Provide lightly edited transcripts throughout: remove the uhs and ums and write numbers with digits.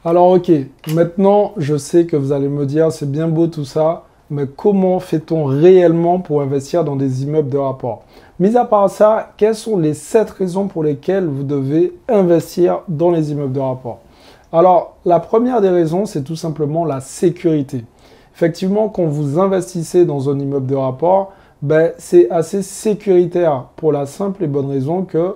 Alors ok, maintenant je sais que vous allez me dire c'est bien beau tout ça, mais comment fait-on réellement pour investir dans des immeubles de rapport? Mis à part ça, quelles sont les 7 raisons pour lesquelles vous devez investir dans les immeubles de rapport? Alors la première des raisons, c'est tout simplement la sécurité. Effectivement, quand vous investissez dans un immeuble de rapport, c'est assez sécuritaire pour la simple et bonne raison que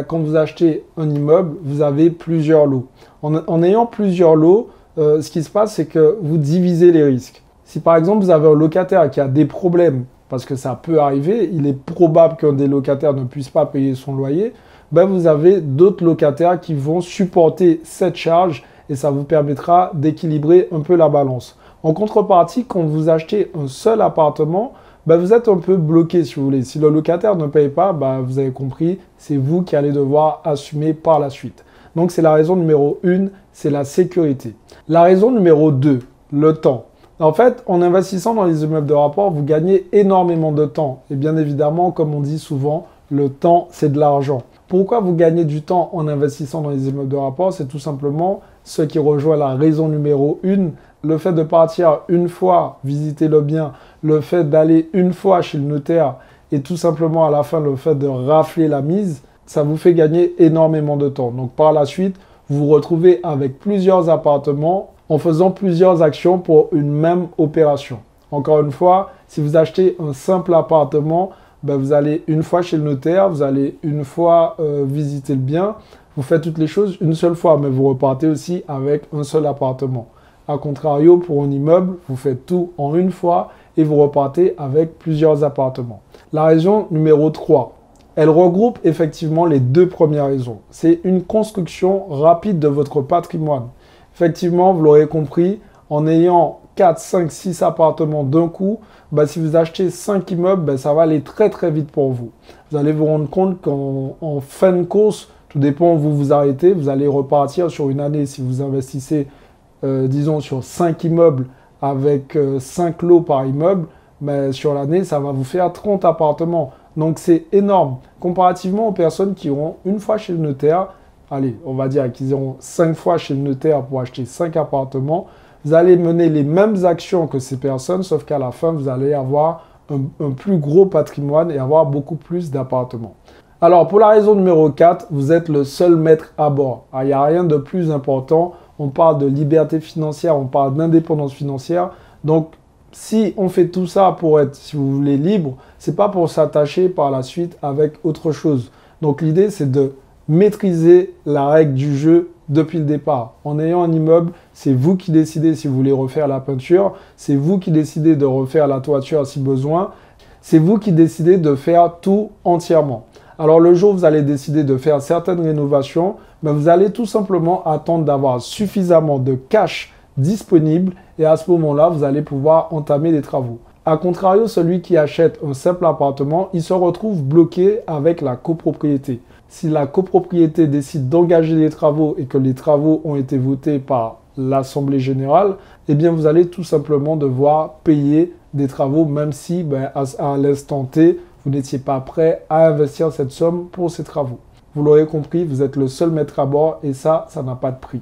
quand vous achetez un immeuble, vous avez plusieurs lots. En ayant plusieurs lots, ce qui se passe, c'est que vous divisez les risques. Si par exemple, vous avez un locataire qui a des problèmes, parce que ça peut arriver, il est probable qu'un des locataires ne puisse pas payer son loyer, vous avez d'autres locataires qui vont supporter cette charge et ça vous permettra d'équilibrer un peu la balance. En contrepartie, quand vous achetez un seul appartement, vous êtes un peu bloqué si vous voulez. Si le locataire ne paye pas, vous avez compris, c'est vous qui allez devoir assumer par la suite. Donc c'est la raison numéro 1, c'est la sécurité. La raison numéro 2, le temps. En fait, en investissant dans les immeubles de rapport, vous gagnez énormément de temps. Et bien évidemment, comme on dit souvent, le temps, c'est de l'argent. Pourquoi vous gagnez du temps en investissant dans les immeubles de rapport? C'est tout simplement ce qui rejoint la raison numéro 1, le fait de partir une fois visiter le bien, le fait d'aller une fois chez le notaire et tout simplement à la fin le fait de rafler la mise, ça vous fait gagner énormément de temps. Donc par la suite, vous vous retrouvez avec plusieurs appartements en faisant plusieurs actions pour une même opération. Encore une fois, si vous achetez un simple appartement, vous allez une fois chez le notaire, vous allez une fois visiter le bien, vous faites toutes les choses une seule fois, mais vous repartez aussi avec un seul appartement. A contrario, pour un immeuble, vous faites tout en une fois et vous repartez avec plusieurs appartements. La raison numéro 3, elle regroupe effectivement les 2 premières raisons. C'est une construction rapide de votre patrimoine. Effectivement, vous l'aurez compris, en ayant 4, 5, 6 appartements d'un coup, si vous achetez 5 immeubles, ça va aller très très vite pour vous. Vous allez vous rendre compte qu'en fin de course, tout dépend où vous vous arrêtez, vous allez repartir sur une année si vous investissez disons sur 5 immeubles avec 5 lots par immeuble, sur l'année, ça va vous faire 30 appartements. Donc c'est énorme. Comparativement aux personnes qui iront une fois chez le notaire, allez, on va dire qu'ils iront 5 fois chez le notaire pour acheter 5 appartements, vous allez mener les mêmes actions que ces personnes, sauf qu'à la fin, vous allez avoir un plus gros patrimoine et avoir beaucoup plus d'appartements. Alors, pour la raison numéro 4, vous êtes le seul maître à bord. Il n'y a rien de plus important. On parle de liberté financière, on parle d'indépendance financière. Donc, si on fait tout ça pour être, si vous voulez, libre, ce n'est pas pour s'attacher par la suite avec autre chose. Donc, l'idée, c'est de maîtriser la règle du jeu depuis le départ. En ayant un immeuble, c'est vous qui décidez si vous voulez refaire la peinture, c'est vous qui décidez de refaire la toiture si besoin, c'est vous qui décidez de faire tout entièrement. Alors le jour où vous allez décider de faire certaines rénovations, vous allez tout simplement attendre d'avoir suffisamment de cash disponible et à ce moment-là, vous allez pouvoir entamer des travaux. A contrario, celui qui achète un simple appartement, il se retrouve bloqué avec la copropriété. Si la copropriété décide d'engager des travaux et que les travaux ont été votés par l'Assemblée générale, eh bien vous allez tout simplement devoir payer des travaux même si à l'instant T, vous n'étiez pas prêt à investir cette somme pour ces travaux. Vous l'aurez compris, vous êtes le seul maître à bord et ça n'a pas de prix.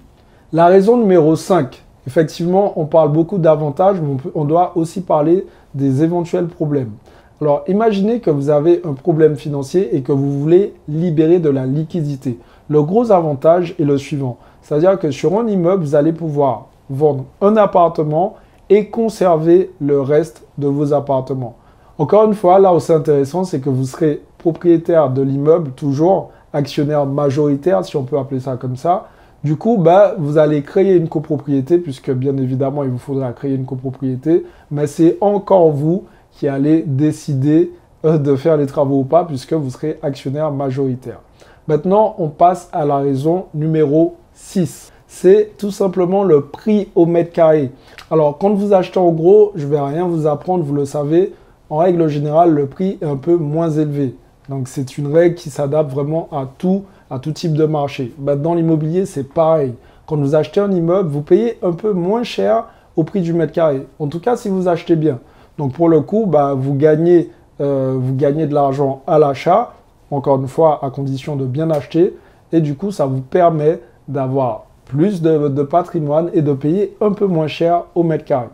La raison numéro 5, effectivement, on parle beaucoup d'avantages, mais on doit aussi parler des éventuels problèmes. Alors, imaginez que vous avez un problème financier et que vous voulez libérer de la liquidité. Le gros avantage est le suivant, c'est-à-dire que sur un immeuble, vous allez pouvoir vendre un appartement et conserver le reste de vos appartements. Encore une fois, là où c'est intéressant, c'est que vous serez propriétaire de l'immeuble, toujours actionnaire majoritaire, si on peut appeler ça comme ça. Du coup, vous allez créer une copropriété, puisque bien évidemment, il vous faudra créer une copropriété, mais c'est encore vous qui allez décider de faire les travaux ou pas, puisque vous serez actionnaire majoritaire. Maintenant, on passe à la raison numéro 6. C'est tout simplement le prix au mètre carré. Alors, quand vous achetez en gros, je ne vais rien vous apprendre, vous le savez, en règle générale, le prix est un peu moins élevé. Donc, c'est une règle qui s'adapte vraiment à tout type de marché. Dans l'immobilier, c'est pareil. Quand vous achetez un immeuble, vous payez un peu moins cher au prix du mètre carré. En tout cas, si vous achetez bien. Donc, pour le coup, vous gagnez de l'argent à l'achat, encore une fois, à condition de bien acheter. Et du coup, ça vous permet d'avoir plus de patrimoine et de payer un peu moins cher au mètre carré.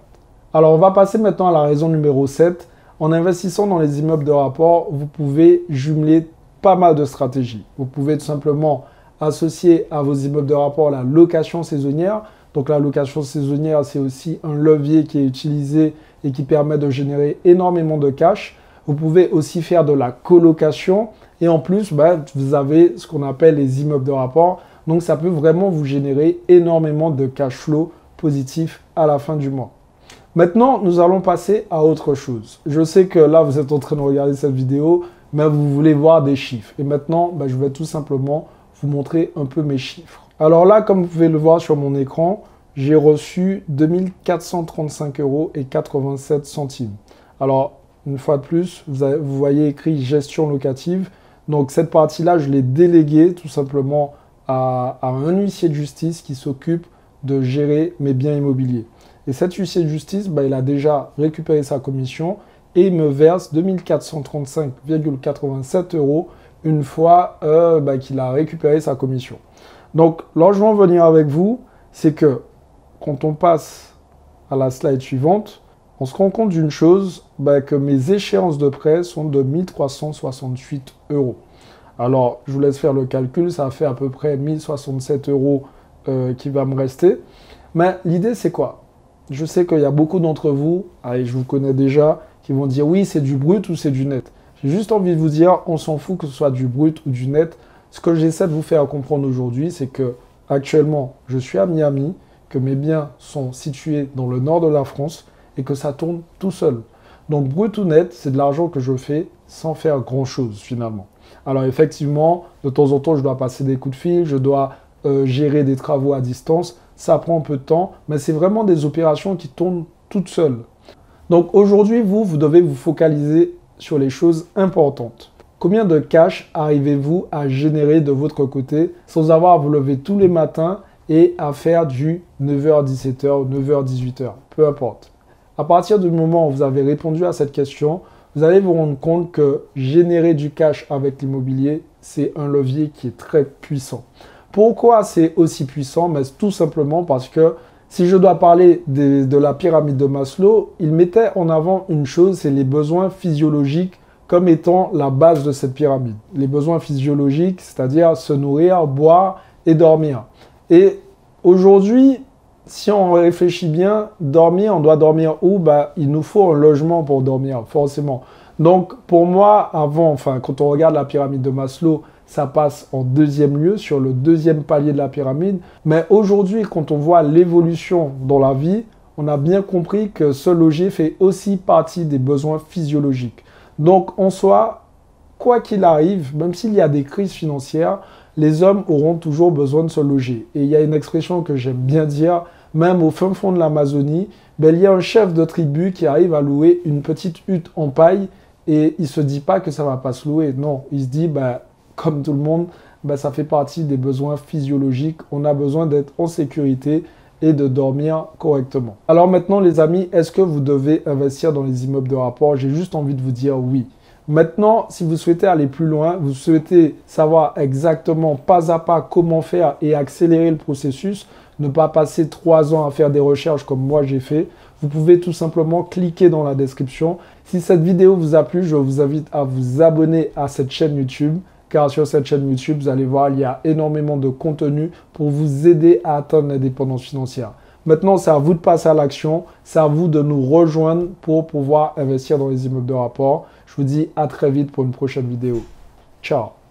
Alors, on va passer maintenant à la raison numéro 7. En investissant dans les immeubles de rapport, vous pouvez jumeler pas mal de stratégies. Vous pouvez tout simplement associer à vos immeubles de rapport la location saisonnière. Donc, la location saisonnière, c'est aussi un levier qui est utilisé et qui permet de générer énormément de cash. Vous pouvez aussi faire de la colocation. Et en plus, vous avez ce qu'on appelle les immeubles de rapport. Donc, ça peut vraiment vous générer énormément de cash flow positif à la fin du mois. Maintenant, nous allons passer à autre chose. Je sais que là, vous êtes en train de regarder cette vidéo, mais vous voulez voir des chiffres. Et maintenant, je vais tout simplement vous montrer un peu mes chiffres. Alors là, comme vous pouvez le voir sur mon écran, j'ai reçu 2 435,87 €. Alors, une fois de plus, vous voyez écrit gestion locative. Donc, cette partie-là, je l'ai déléguée tout simplement à un huissier de justice qui s'occupe de gérer mes biens immobiliers. Et cet huissier de justice, il a déjà récupéré sa commission et il me verse 2 435,87 € une fois qu'il a récupéré sa commission. Donc, là, je veux en venir avec vous, c'est que quand on passe à la slide suivante, on se rend compte d'une chose, que mes échéances de prêt sont de 1 368 €. Alors, je vous laisse faire le calcul, ça fait à peu près 1 067 € qui va me rester. Mais l'idée, c'est quoi? Je sais qu'il y a beaucoup d'entre vous, et je vous connais déjà, qui vont dire oui, c'est du brut ou c'est du net. J'ai juste envie de vous dire, on s'en fout que ce soit du brut ou du net. Ce que j'essaie de vous faire comprendre aujourd'hui, c'est que actuellement, je suis à Miami, que mes biens sont situés dans le nord de la France et que ça tourne tout seul. Donc brut ou net, c'est de l'argent que je fais sans faire grand-chose finalement. Alors effectivement, de temps en temps, je dois passer des coups de fil, je dois gérer des travaux à distance. Ça prend un peu de temps, mais c'est vraiment des opérations qui tournent toutes seules. Donc aujourd'hui, vous devez vous focaliser sur les choses importantes. Combien de cash arrivez-vous à générer de votre côté sans avoir à vous lever tous les matins et à faire du 9h-17h ou 9h-18h, peu importe. À partir du moment où vous avez répondu à cette question, vous allez vous rendre compte que générer du cash avec l'immobilier, c'est un levier qui est très puissant. Pourquoi c'est aussi puissant? Tout simplement parce que si je dois parler de la pyramide de Maslow, il mettait en avant une chose, c'est les besoins physiologiques comme étant la base de cette pyramide. Les besoins physiologiques, c'est-à-dire se nourrir, boire et dormir. Et aujourd'hui, si on réfléchit bien, dormir, on doit dormir où? Il nous faut un logement pour dormir, forcément. Donc, pour moi, quand on regarde la pyramide de Maslow, ça passe en deuxième lieu, sur le deuxième palier de la pyramide. Mais aujourd'hui, quand on voit l'évolution dans la vie, on a bien compris que se loger fait aussi partie des besoins physiologiques. Donc, en soi, quoi qu'il arrive, même s'il y a des crises financières, les hommes auront toujours besoin de se loger. Et il y a une expression que j'aime bien dire, même au fin fond de l'Amazonie, il y a un chef de tribu qui arrive à louer une petite hutte en paille et il ne se dit pas que ça ne va pas se louer. Non, il se dit, comme tout le monde, ça fait partie des besoins physiologiques. On a besoin d'être en sécurité et de dormir correctement. Alors maintenant, les amis, est-ce que vous devez investir dans les immeubles de rapport? J'ai juste envie de vous dire oui. Maintenant, si vous souhaitez aller plus loin, vous souhaitez savoir exactement pas à pas comment faire et accélérer le processus, ne pas passer 3 ans à faire des recherches comme moi j'ai fait, vous pouvez tout simplement cliquer dans la description. Si cette vidéo vous a plu, je vous invite à vous abonner à cette chaîne YouTube, car sur cette chaîne YouTube, vous allez voir, il y a énormément de contenu pour vous aider à atteindre l'indépendance financière. Maintenant, c'est à vous de passer à l'action, c'est à vous de nous rejoindre pour pouvoir investir dans les immeubles de rapport. Je vous dis à très vite pour une prochaine vidéo. Ciao!